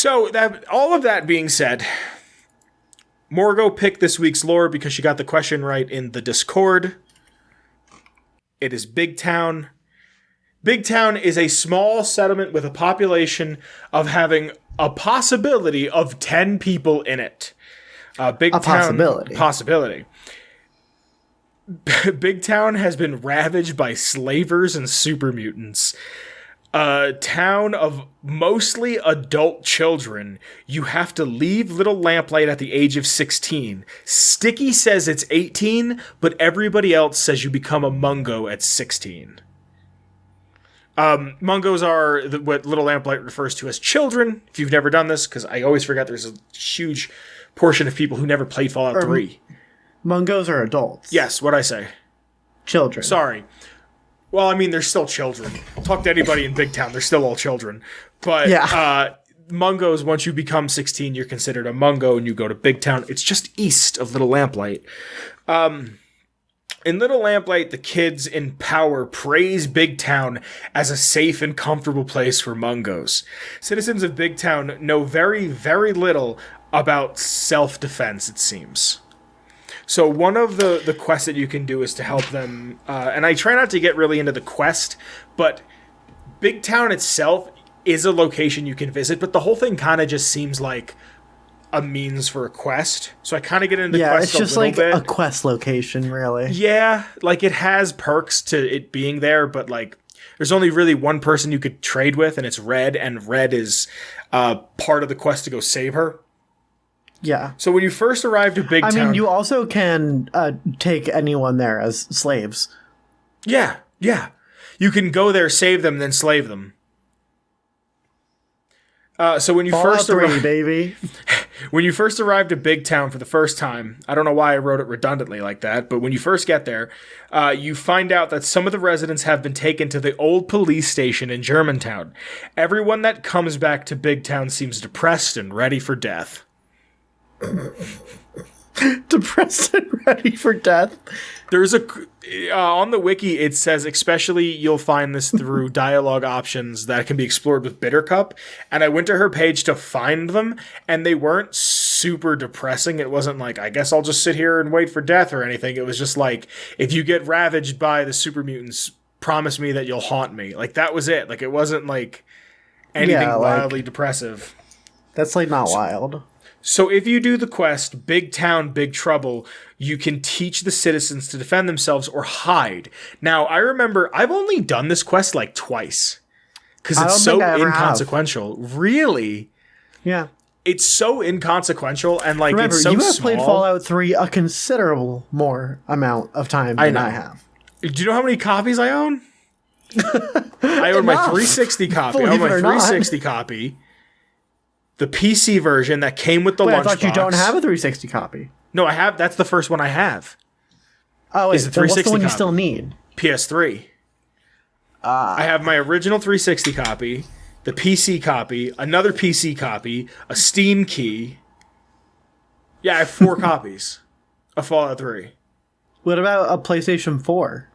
So, that all of that being said, Morgo picked this week's lore because she got the question right in the Discord. It is Big Town. Big Town is a small settlement with a population of having a possibility of 10 people in it. Big Town possibility. Big Town has been ravaged by slavers and super mutants. A town of mostly adult children. You have to leave Little Lamplight at the age of 16. Sticky says it's 18, but everybody else says you become a Mungo at 16. Mungos are what Little Lamplight refers to as children, if you've never done this, because I always forget there's a huge portion of people who never played Fallout 3. Mungos are adults. Yes, what'd I say? Children. Sorry. Well, I mean, they're still children. Talk to anybody in Big Town, they're still all children. But Mungos, once you become 16, you're considered a Mungo, and you go to Big Town. It's just east of Little Lamplight. In Little Lamplight, the kids in power praise Big Town as a safe and comfortable place for Mungos. Citizens of Big Town know very, very little about self-defense, it seems. So one of the quests that you can do is to help them, and I try not to get really into the quest, but Big Town itself is a location you can visit, but the whole thing kind of just seems like a means for a quest. So I kind of get into the quest a little bit. Yeah, it's just like a quest location, really. Yeah, like it has perks to it being there, but like there's only really one person you could trade with, and it's Red, and Red is part of the quest to go save her. Yeah. So when you first arrive to Big Town... I mean, you also can take anyone there as slaves. Yeah, yeah. You can go there, save them, then slave them. So when you first arrive... baby. When you first arrive to Big Town for the first time, I don't know why I wrote it redundantly like that, but when you first get there, you find out that some of the residents have been taken to the old police station in Germantown. Everyone that comes back to Big Town seems depressed and ready for death. Depressed and ready for death. There's on the wiki it says especially you'll find this through dialogue options that can be explored with Bittercup, and I went to her page to find them, and they weren't super depressing. It wasn't like, I guess I'll just sit here and wait for death or anything. It was just like, if you get ravaged by the super mutants, promise me that you'll haunt me. Like that was it. Like it wasn't like anything wildly depressive. That's like not wild. So if you do the quest, Big Town, Big Trouble, you can teach the citizens to defend themselves or hide. Now, I remember I've only done this quest like twice because it's so inconsequential. Really? Yeah. It's so inconsequential and like remember, it's so small. You have played Fallout 3 a considerable more amount of time than I have. Do you know how many copies I own? I own my 360 copy. I own my 360 copy. The PC version that came with the lunchbox. I thought you don't have a 360 copy. No, I have. That's the first one I have. Oh, wait. Then what's the one you still need? PS3. I have my original 360 copy, the PC copy, another PC copy, a Steam key. Yeah, I have 4 copies of Fallout 3. What about a PlayStation 4?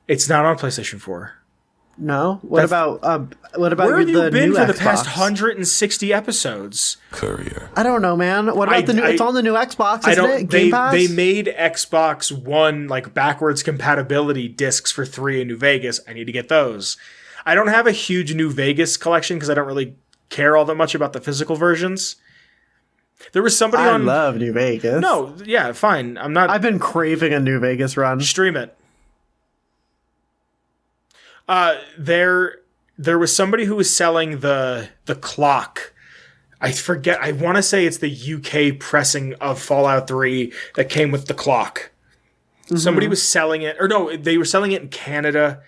It's not on PlayStation 4. No? What about where have you been for Xbox? The past 160 episodes? Courier. I don't know, man. What about the new? It's on the new Xbox, isn't it? Game Pass? They made Xbox One like backwards compatibility discs for 3 in New Vegas. I need to get those. I don't have a huge New Vegas collection because I don't really care all that much about the physical versions. There was somebody I love New Vegas. No, yeah, fine. I'm not. I've been craving a New Vegas run. Stream it. There was somebody who was selling the clock. I forget. I want to say it's the UK pressing of Fallout 3 that came with the clock. Mm-hmm. Somebody was selling it, or no, they were selling it in Canada.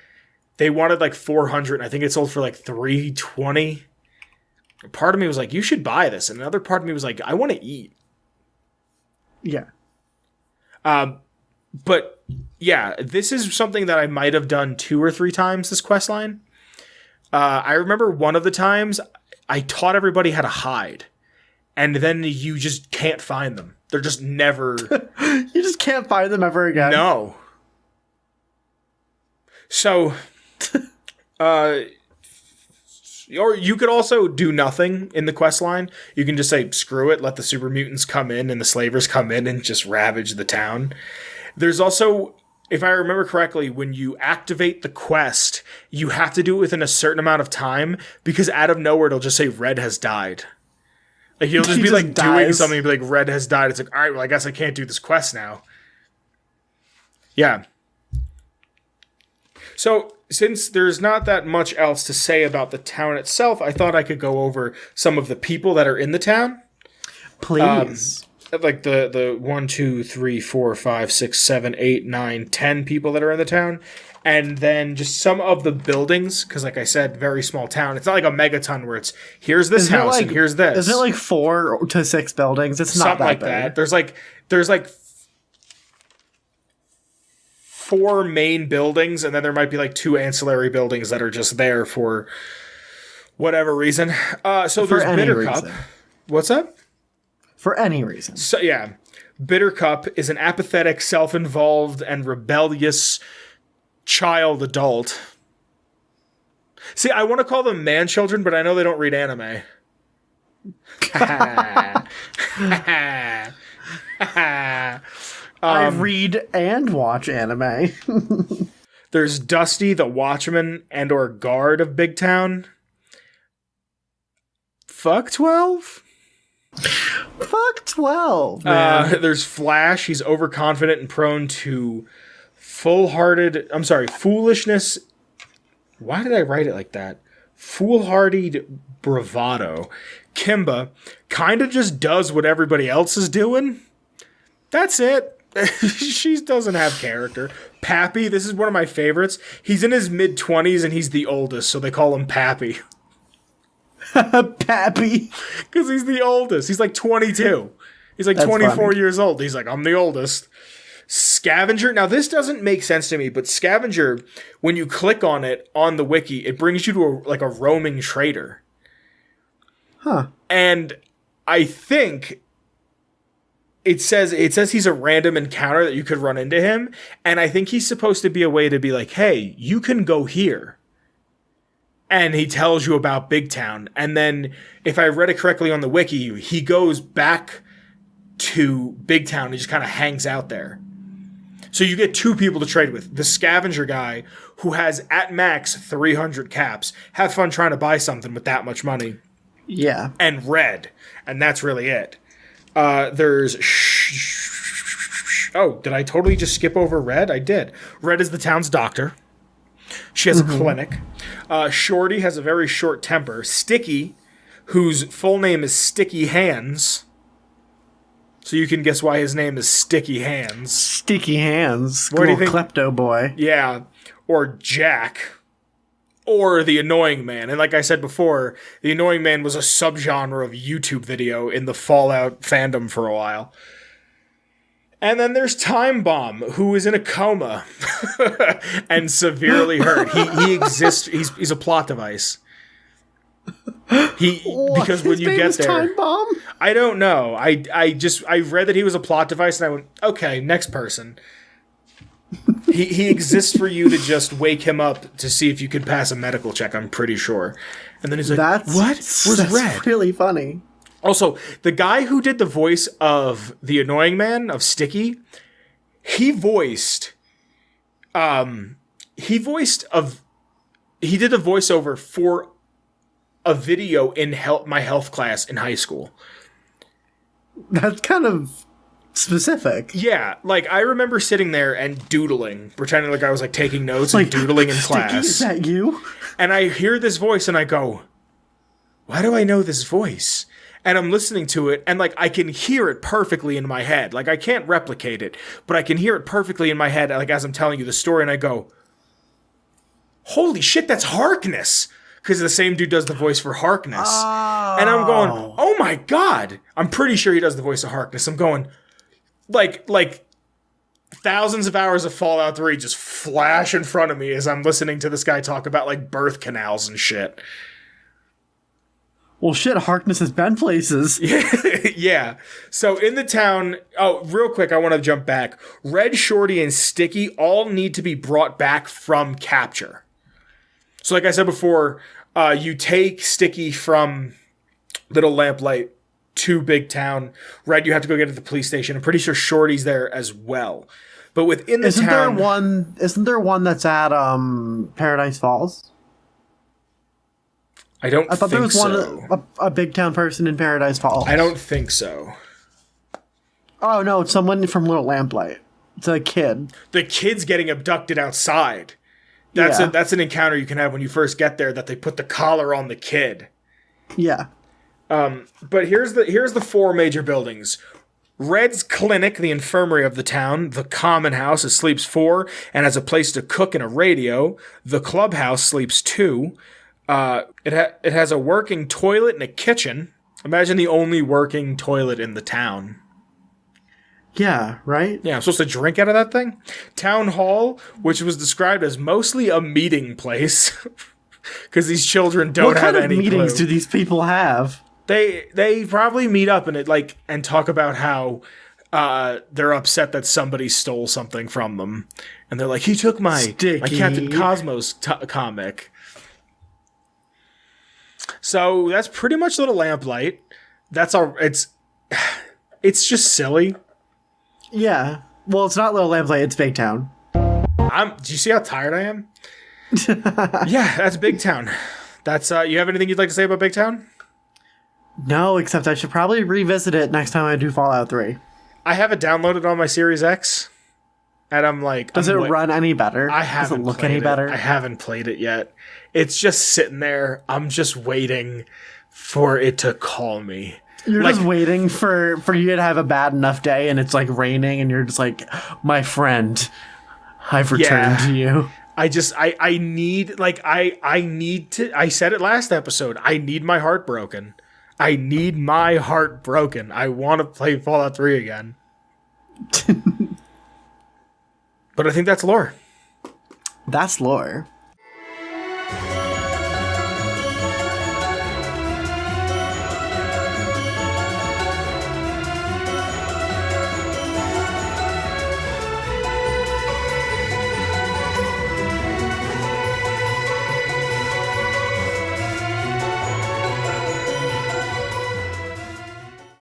They wanted like 400. I think it sold for like 320. Part of me was like, you should buy this. And another part of me was like, I want to eat. Yeah. But yeah, this is something that I might have done 2 or 3 times, this quest line. I remember one of the times I taught everybody how to hide. And then you just can't find them. They're just never... You just can't find them ever again. No. So, Or you could also do nothing in the quest line. You can just say, screw it, let the super mutants come in and the slavers come in and just ravage the town. There's also, if I remember correctly, when you activate the quest, you have to do it within a certain amount of time, because out of nowhere it'll just say Red has died. Like, you'll just be like doing something and be like, Red has died. It's like, all right, well, I guess I can't do this quest now. Yeah. So, since there's not that much else to say about the town itself, I thought I could go over some of the people that are in the town. Please. Like the 1, 2, 3, 4, 5, 6, 7, 8, 9, 10 people that are in the town. And then just some of the buildings, because like I said, very small town. It's not like a megaton where it's, here's this house and here's this. Is it like 4 to 6 buildings? It's not something that like big. that. There's like 4 main buildings, and then there might be like 2 ancillary buildings that are just there for whatever reason. So For there's any Bittercup. reason. What's up? For any reason. So yeah, Bittercup is an apathetic, self-involved, and rebellious child adult. See, I want to call them man-children, but I know they don't read anime. I read and watch anime. There's Dusty, the Watchman and or guard of Big Town. Fuck 12? Fuck 12, man. There's Flash. He's overconfident and prone to foolishness. Why did I write it like that? Foolhardy bravado. Kimba kind of just does what everybody else is doing. That's it. She doesn't have character. Pappy, this is one of my favorites. He's in his mid-20s and he's the oldest, so they call him Pappy. Pappy. Because he's the oldest. He's like 22. He's like 24 funny. years old. He's like, I'm the oldest. Scavenger. Now, this doesn't make sense to me, but Scavenger, when you click on it on the wiki, it brings you to a roaming trader. Huh. And I think it says he's a random encounter that you could run into him, and I think he's supposed to be a way to be like, hey, you can go here. And he tells you about Big Town. And then, if I read it correctly on the wiki, he goes back to Big Town. He just kind of hangs out there. So you get 2 people to trade with. The Scavenger guy, who has at max 300 caps. Have fun trying to buy something with that much money. Yeah. And Red. And that's really it. There's... Oh, did I totally just skip over Red? I did. Red is the town's doctor. She has a clinic. Shorty has a very short temper. Sticky, whose full name is Sticky Hands. So you can guess why his name is Sticky Hands. Sticky Hands. What do you think? Klepto boy. Yeah. Or Jack. Or the Annoying Man. And like I said before, the Annoying Man was a subgenre of YouTube video in the Fallout fandom for a while. And then there's Time Bomb, who is in a coma and severely hurt. He exists. He's a plot device. Because when you get there, Time Bomb? I don't know. I read that he was a plot device, and I went, okay, next person. He exists for you to just wake him up to see if you could pass a medical check. I'm pretty sure. And then he's like, "What? Where's Red?" Really funny. Also, the guy who did the voice of the Annoying Man, of Sticky, he did a voiceover for a video in my health class in high school. That's kind of specific. Yeah, like I remember sitting there and doodling, pretending like I was like taking notes and doodling in class. Sticky, is that you? And I hear this voice and I go, why do I know this voice? And I'm listening to it, and, like, I can hear it perfectly in my head. Like, I can't replicate it, but I can hear it perfectly in my head, like, as I'm telling you the story, and I go, holy shit, that's Harkness! Because the same dude does the voice for Harkness. Oh. And I'm going, oh my god! I'm pretty sure he does the voice of Harkness. I'm going, like, thousands of hours of Fallout 3 just flash in front of me as I'm listening to this guy talk about, like, birth canals and shit. Well, shit, Harkness has been places. Yeah. So in the town... Oh, real quick, I want to jump back. Red, Shorty, and Sticky all need to be brought back from capture. So like I said before, You take Sticky from Little Lamplight to Big Town. Red, you have to go get to the police station. I'm pretty sure Shorty's there as well. But within the town... Isn't there one that's at Paradise Falls? I thought there was so. a Big Town person in Paradise Falls. I don't think so. Oh, no, it's someone from Little Lamplight. It's a kid. The kid's getting abducted outside. That's an encounter you can have when you first get there, that they put the collar on the kid. Yeah. But here's the 4 major buildings. Red's clinic, the infirmary of the town. The common house, it sleeps 4 and has a place to cook and a radio. The clubhouse sleeps 2. It has a working toilet and a kitchen. Imagine the only working toilet in the town. Yeah, right? Yeah, I'm supposed to drink out of that thing? Town hall, which was described as mostly a meeting place. Because these children don't have any clue. What kind of meetings do these people have? They probably meet up and talk about how they're upset that somebody stole something from them. And they're like, he took my Captain Cosmos comic. So that's pretty much Little Lamplight. It's just silly. Yeah. Well, it's not Little Lamplight, it's Big Town. Do you see how tired I am? Yeah, that's Big Town. That's you have anything you'd like to say about Big Town? No, except I should probably revisit it next time I do Fallout 3. I have it downloaded on my Series X. And I'm like... Does it run any better? Does it look any better? I haven't played it yet. It's just sitting there. I'm just waiting for it to call me. You're just waiting for you to have a bad enough day and it's raining and you're just like, my friend, I've returned to you. I need to... I said it last episode. I need my heart broken. I need my heart broken. I want to play Fallout 3 again. But I think that's lore. That's lore.